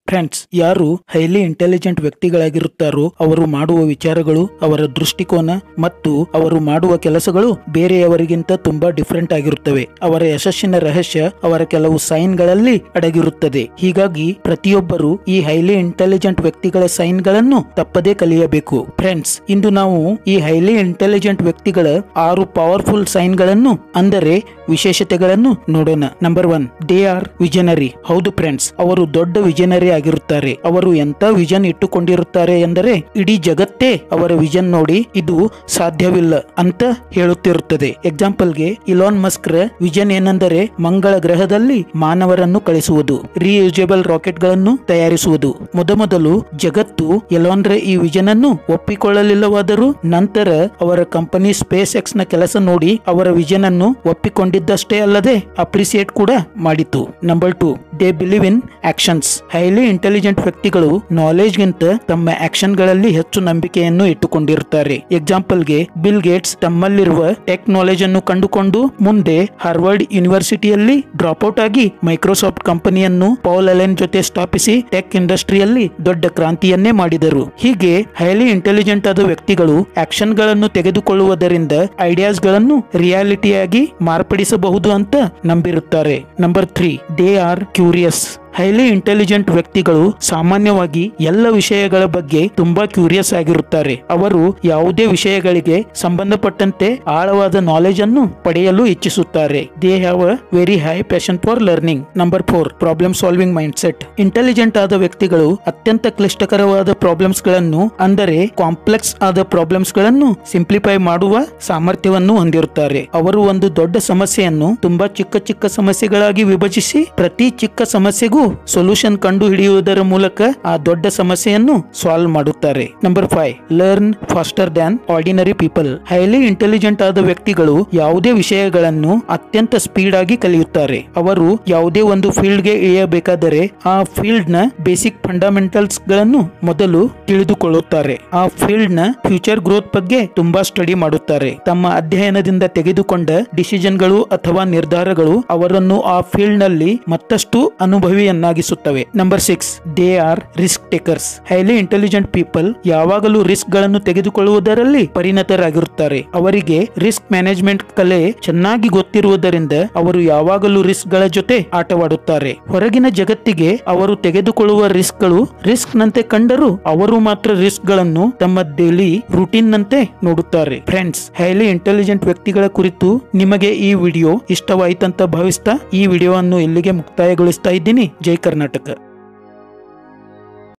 Friends, ಯಾರು highly intelligent ವ್ಯಕ್ತಿಗಳಾಗಿರುತ್ತಾರೋ ಅವರು ಮಾಡುವ ವಿಚಾರಗಳು, ಅವರ ದೃಷ್ಟಿಕೋನ ಮತ್ತು ಅವರು ಮಾಡುವ ಕೆಲಸಗಳು ಬೇರೆಯವರಿಗಿಂತ ತುಂಬಾ ಡಿಫರೆಂಟ್ ಆಗಿರುತ್ತವೆ. ಅವರ ಯಶಸ್ಸಿನ ರಹಸ್ಯ ಅವರ ಕೆಲವು ಸೈನ್ಗಳಲ್ಲಿ ಅಡಗಿರುತ್ತದೆ. ಹೀಗಾಗಿ ಪ್ರತಿಯೊಬ್ಬರು ಈ ಹೈಲಿ ಇಂಟೆಲಿಜೆಂಟ್ ವ್ಯಕ್ತಿಗಳ ಸೈನ್ಗಳನ್ನು ತಪ್ಪದೇ ಕಲಿಯಬೇಕು. ಫ್ರೆಂಡ್ಸ್, ಇಂದು ನಾವು ಈ ಹೈಲಿ ಇಂಟೆಲಿಜೆಂಟ್ ವ್ಯಕ್ತಿಗಳ 6 ಪವರ್ಫುಲ್ ಸೈನ್ಗಳನ್ನು ಅಂದರೆ ವಿಶೇಷತೆಗಳನ್ನು ನೋಡೋಣ. Number 1, they are visionary. ಹೌದು ಫ್ರೆಂಡ್ಸ್, ಅವರು ದೊಡ್ಡ ವಿಜನರಿ ಆಗಿರುತ್ತಾರೆ. ಅವರು ಎಂತ ವಿಷನ್ ಇಟ್ಟುಕೊಂಡಿರುತ್ತಾರೆ ಎಂದರೆ ಇಡೀ ಜಗತ್ತೇ ಅವರ ವಿಷನ್ ನೋಡಿ ಇದು ಸಾಧ್ಯವಿಲ್ಲ ಅಂತ ಹೇಳುತ್ತಿರುತ್ತದೆ. ಎಕ್ಸಾಂಪಲ್ಗೆ ಇಲಾನ್ ಮಸ್ಕ್ ರ ವಿಷನ್ ಏನೆಂದರೆ ಮಂಗಳ ಗ್ರಹದಲ್ಲಿ ಮಾನವರನ್ನು ಕಳಿಸುವುದು, ರಿಯೂಸೇಬಲ್ ರಾಕೆಟ್ ಗಳನ್ನು ತಯಾರಿಸುವುದು. ಮೊದಮೊದಲು ಜಗತ್ತು ಎಲಾನ್ ರ ಈ ವಿಷನ್ ಅನ್ನು ಒಪ್ಪಿಕೊಳ್ಳಲಿಲ್ಲವಾದರೂ ನಂತರ ಅವರ ಕಂಪನಿ ಸ್ಪೇಸ್ ಎಕ್ಸ್ ನ ಕೆಲಸ ನೋಡಿ ಅವರ ವಿಷನ್ ಅನ್ನು ಒಪ್ಪಿಕೊಂಡಿದ್ದಷ್ಟೇ ಅಲ್ಲದೆ ಅಪ್ರಿಸಿಯೇಟ್ ಕೂಡ ಮಾಡಿತು. Number 2, they believe in actions. Highly intelligent ವ್ಯಕ್ತಿಗಳು ನಾಲೆಜ್ ಗಿಂತ ತಮ್ಮ ಆಕ್ಷನ್ ಗಳಲ್ಲಿ ಹೆಚ್ಚು ನಂಬಿಕೆಯನ್ನು ಇಟ್ಟುಕೊಂಡಿರುತ್ತಾರೆ. ಎಕ್ಸಾಂಪಲ್ಗೆ ಬಿಲ್ ಗೇಟ್ಸ್ ತಮ್ಮಲ್ಲಿರುವ ಟೆಕ್ ನಾಲೆಜ್ ಅನ್ನು ಕಂಡುಕೊಂಡು ಮುಂದೆ ಹಾರ್ವರ್ಡ್ ಯೂನಿವರ್ಸಿಟಿಯಲ್ಲಿ ಡ್ರಾಪ್ ಔಟ್ ಆಗಿ ಮೈಕ್ರೋಸಾಫ್ಟ್ ಕಂಪನಿಯನ್ನು ಪೌಲ್ ಅಲೆನ್ ಜೊತೆ ಸ್ಥಾಪಿಸಿ ಟೆಕ್ ಇಂಡಸ್ಟ್ರಿಯಲ್ಲಿ ದೊಡ್ಡ ಕ್ರಾಂತಿಯನ್ನೇ ಮಾಡಿದರು. ಹೀಗೆ ಹೈಲಿ ಇಂಟೆಲಿಜೆಂಟ್ ಆದ ವ್ಯಕ್ತಿಗಳು ಆಕ್ಷನ್ ಗಳನ್ನು ತೆಗೆದುಕೊಳ್ಳುವುದರಿಂದ ಐಡಿಯಾಸ್ ಗಳನ್ನು ರಿಯಾಲಿಟಿಯಾಗಿ ಮಾರ್ಪಡಿಸಬಹುದು ಅಂತ ನಂಬಿರುತ್ತಾರೆ. Number 3, they are curious. Highly intelligent ವ್ಯಕ್ತಿಗಳು ಸಾಮಾನ್ಯವಾಗಿ ಎಲ್ಲ ವಿಷಯಗಳ ಬಗ್ಗೆ ತುಂಬಾ ಕ್ಯೂರಿಯಸ್ ಆಗಿರುತ್ತಾರೆ. ಅವರು ಯಾವುದೇ ವಿಷಯಗಳಿಗೆ ಸಂಬಂಧಪಟ್ಟಂತೆ ಆಳವಾದ ನಾಲೆಜ್ ಅನ್ನು ಪಡೆಯಲು ಇಚ್ಛಿಸುತ್ತಾರೆ. They have a very high passion for learning. Number 4, problem solving mindset. Intelligent ಆದ ವ್ಯಕ್ತಿಗಳು ಅತ್ಯಂತ ಕ್ಲಿಷ್ಟಕರವಾದ ಪ್ರಾಬ್ಲಮ್ಸ್ ಗಳನ್ನು ಅಂದರೆ ಕಾಂಪ್ಲೆಕ್ಸ್ ಆದ ಪ್ರಾಬ್ಲಮ್ಸ್ ಗಳನ್ನು ಸಿಂಪ್ಲಿಫೈ ಮಾಡುವ ಸಾಮರ್ಥ್ಯವನ್ನು ಹೊಂದಿರುತ್ತಾರೆ. ಅವರು ಒಂದು ದೊಡ್ಡ ಸಮಸ್ಯೆಯನ್ನು ತುಂಬಾ ಚಿಕ್ಕ ಚಿಕ್ಕ ಸಮಸ್ಯೆಗಳಾಗಿ ವಿಭಜಿಸಿ ಪ್ರತಿ ಚಿಕ್ಕ ಸಮಸ್ಯೆಗೂ ಸೊಲ್ಯೂಷನ್ ಕಂಡು ಹಿಡಿಯುವುದರ ಮೂಲಕ ಆ ದೊಡ್ಡ ಸಮಸ್ಯೆಯನ್ನು ಸಾಲ್ವ್ ಮಾಡುತ್ತಾರೆ. Number 5, learn faster than ordinary people. Highly intelligent ಆದ ವ್ಯಕ್ತಿಗಳು ಯಾವುದೇ ವಿಷಯಗಳನ್ನು ಅತ್ಯಂತ ಸ್ಪೀಡ್ ಆಗಿ ಕಲಿಯುತ್ತಾರೆ. ಅವರು ಯಾವುದೇ ಒಂದು ಫೀಲ್ಡ್ ಗೆ ಇಳಿಯಬೇಕಾದರೆ ಆ ಫೀಲ್ಡ್ ನ ಬೇಸಿಕ್ ಫಂಡಮೆಂಟಲ್ಸ್ ಗಳನ್ನು ಮೊದಲು ತಿಳಿದುಕೊಳ್ಳುತ್ತಾರೆ. ಆ ಫೀಲ್ಡ್ ನ ಫ್ಯೂಚರ್ ಗ್ರೋತ್ ಬಗ್ಗೆ ತುಂಬಾ ಸ್ಟಡಿ ಮಾಡುತ್ತಾರೆ. ತಮ್ಮ ಅಧ್ಯಯನದಿಂದ ತೆಗೆದುಕೊಂಡ ಡಿಸಿಷನ್ಗಳು ಅಥವಾ ನಿರ್ಧಾರಗಳು ಅವರನ್ನು ಆ ಫೀಲ್ಡ್ ನಲ್ಲಿ ಮತ್ತಷ್ಟು ಅನುಭವಿಯನ್ನಾಗಿಸುತ್ತವೆ. Number 6, they are risk takers. Highly intelligent people ಯಾವಾಗಲೂ ರಿಸ್ಕ್ ಗಳನ್ನು ತೆಗೆದುಕೊಳ್ಳುವುದರಲ್ಲಿ ಪರಿಣತರಾಗಿರುತ್ತಾರೆ. ಅವರಿಗೆ ರಿಸ್ಕ್ ಮ್ಯಾನೇಜ್ಮೆಂಟ್ ಕಲೆ ಚೆನ್ನಾಗಿ ಗೊತ್ತಿರುವುದರಿಂದ ಅವರು ಯಾವಾಗಲೂ ರಿಸ್ಕ್ ಗಳ ಜೊತೆ ಆಟವಾಡುತ್ತಾರೆ. ಹೊರಗಿನ ಜಗತ್ತಿಗೆ ಅವರು ತೆಗೆದುಕೊಳ್ಳುವ ರಿಸ್ಕ್ ಗಳು ರಿಸ್ಕ್ ನಂತೆ ಕಂಡರೂ ಅವರು ಮಾತ್ರ ರಿಸ್ಕ್ ಗಳನ್ನು ತಮ್ಮ ಡೈಲಿ ರೂಟೀನ್ ನಂತೆ ನೋಡುತ್ತಾರೆ. ಫ್ರೆಂಡ್ಸ್, ಹೈಲಿ ಇಂಟೆಲಿಜೆಂಟ್ ವ್ಯಕ್ತಿಗಳ ಕುರಿತು ನಿಮಗೆ ಈ ವಿಡಿಯೋ ಇಷ್ಟವಾಯಿತಂತ ಭಾವಿಸ್ತಾ ಈ ವಿಡಿಯೋವನ್ನು ಇಲ್ಲಿಗೆ ಮುಕ್ತಾಯಗೊಳಿಸ್ತಾ ಇದ್ದೀನಿ. ಜೈ ಕರ್ನಾಟಕ.